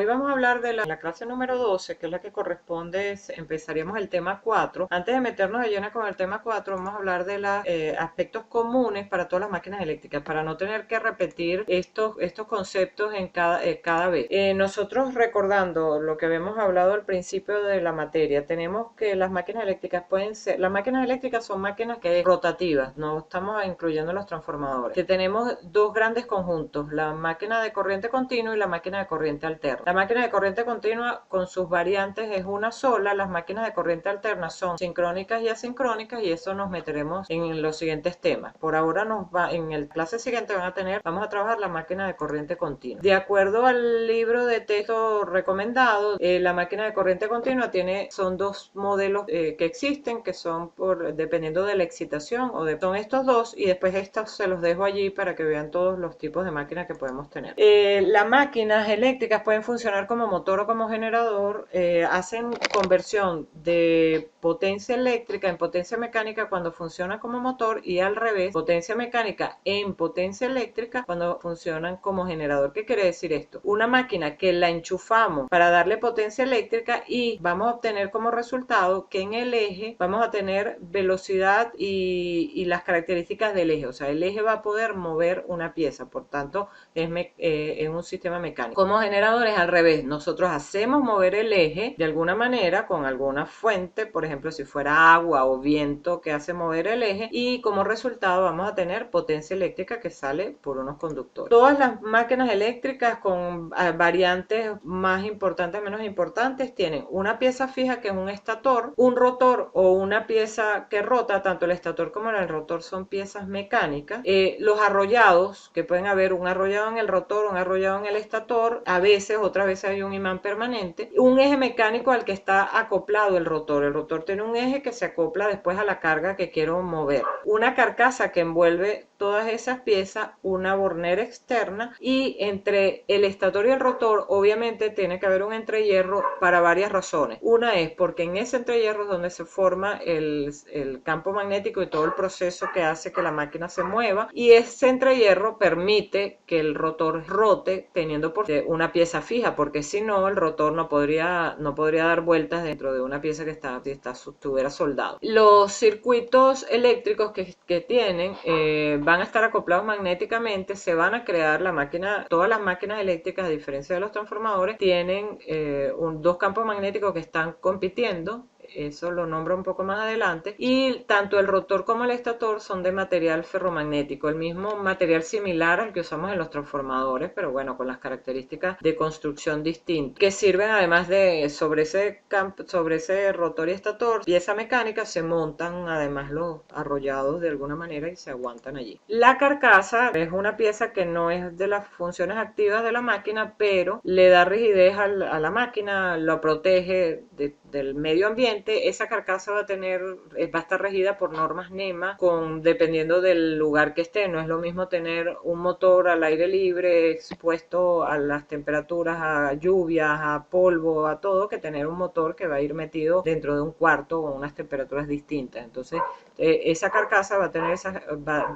hoy vamos a hablar de la clase número 12, que es la que corresponde, empezaríamos el tema 4. Antes de meternos de lleno con el tema 4, vamos a hablar de los aspectos comunes para todas las máquinas eléctricas, para no tener que repetir estos conceptos en cada vez. Nosotros, recordando lo que habíamos hablado al principio de la materia, tenemos que las máquinas eléctricas las máquinas eléctricas son máquinas rotativas, no estamos incluyendo los transformadores, que tenemos dos grandes conjuntos, la máquina de corriente continua y la máquina de corriente alterna. La máquina de corriente continua con sus variantes es una sola, las máquinas de corriente alterna son sincrónicas y asincrónicas, y eso nos meteremos en los siguientes temas. Por ahora en el clase siguiente vamos a trabajar la máquina de corriente continua. De acuerdo al libro de texto recomendado, la máquina de corriente continua son dos modelos que existen, que son dependiendo de la excitación, son estos dos, y después estos se los dejo allí para que vean todos los tipos de máquinas que podemos tener. Las máquinas eléctricas pueden funcionar como motor o como generador, hacen conversión de potencia eléctrica en potencia mecánica cuando funciona como motor, y al revés, potencia mecánica en potencia eléctrica cuando funcionan como generador. ¿Qué quiere decir esto? Una máquina que la enchufamos para darle potencia eléctrica y vamos a obtener como resultado que en el eje vamos a tener velocidad y las características del eje, o sea, el eje va a poder mover una pieza, por tanto es un sistema mecánico. Como generadores, al revés, nosotros hacemos mover el eje de alguna manera con alguna fuente, por ejemplo si fuera agua o viento que hace mover el eje, y como resultado vamos a tener potencia eléctrica que sale por unos conductores. Todas las máquinas eléctricas con variantes más importantes, menos importantes, tienen una pieza fija que es un estator, un rotor o una pieza que rota. Tanto el estator como el rotor son piezas mecánicas. Los arrollados, que pueden haber un arrollado en el rotor, un arrollado en el estator, otras veces hay un imán permanente, un eje mecánico al que está acoplado el rotor. El rotor tiene un eje que se acopla después a la carga que quiero mover, una carcasa que envuelve todas esas piezas, una bornera externa, y entre el estator y el rotor obviamente tiene que haber un entrehierro para varias razones. Una es porque en ese entrehierro es donde se forma el campo magnético y todo el proceso que hace que la máquina se mueva, y ese entrehierro permite que el rotor rote teniendo por una pieza fija, porque si no el rotor no podría dar vueltas dentro de una pieza que estuviera soldado. Los circuitos eléctricos que tienen van a estar acoplados magnéticamente, se van a crear todas las máquinas eléctricas, a diferencia de los transformadores, tienen dos campos magnéticos que están compitiendo. Eso lo nombro un poco más adelante, y tanto el rotor como el estator son de material ferromagnético, el mismo material similar al que usamos en los transformadores, pero bueno, con las características de construcción distintas, que sirven además sobre ese rotor y estator, pieza mecánica, se montan además los arrollados de alguna manera y se aguantan allí. La carcasa es una pieza que no es de las funciones activas de la máquina, pero le da rigidez a la máquina, lo protege del medio ambiente. Esa carcasa va a estar regida por normas NEMA, dependiendo del lugar que esté. No es lo mismo tener un motor al aire libre, expuesto a las temperaturas, a lluvias, a polvo, a todo, que tener un motor que va a ir metido dentro de un cuarto con unas temperaturas distintas. Entonces, esa carcasa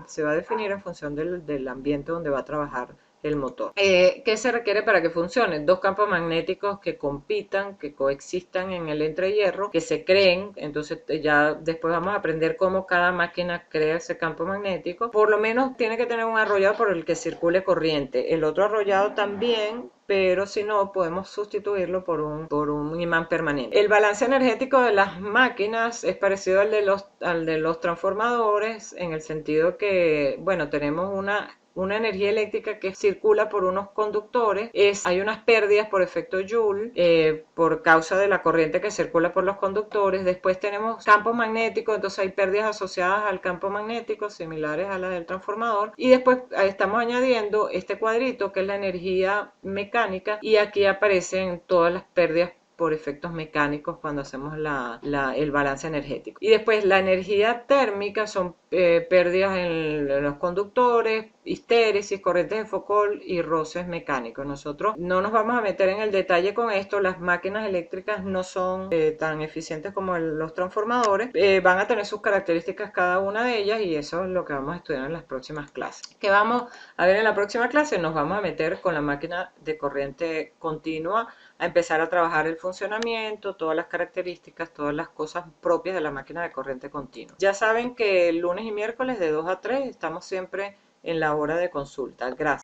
se va a definir en función del ambiente donde va a trabajar el motor. ¿Qué se requiere para que funcione? Dos campos magnéticos que compitan, que coexistan en el entrehierro, que se creen. Entonces ya después vamos a aprender cómo cada máquina crea ese campo magnético. Por lo menos tiene que tener un arrollado por el que circule corriente, el otro arrollado también, pero si no podemos sustituirlo por un imán permanente. El balance energético de las máquinas es parecido al de los transformadores, en el sentido que, bueno, tenemos una energía eléctrica que circula por unos conductores, hay unas pérdidas por efecto Joule, por causa de la corriente que circula por los conductores. Después tenemos campos magnéticos, entonces hay pérdidas asociadas al campo magnético similares a las del transformador, y después estamos añadiendo este cuadrito que es la energía mecánica, y aquí aparecen todas las pérdidas por efectos mecánicos cuando hacemos el balance energético. Y después la energía térmica son pérdidas en los conductores, histéresis, corrientes de Foucault y roces mecánicos. Nosotros no nos vamos a meter en el detalle con esto, las máquinas eléctricas no son tan eficientes como los transformadores, van a tener sus características cada una de ellas y eso es lo que vamos a estudiar en las próximas clases. ¿Qué vamos a ver en la próxima clase? Nos vamos a meter con la máquina de corriente continua, a empezar a trabajar el funcionamiento, todas las características, todas las cosas propias de la máquina de corriente continua. Ya saben que el lunes y miércoles de 2 a 3 estamos siempre en la hora de consulta. Gracias.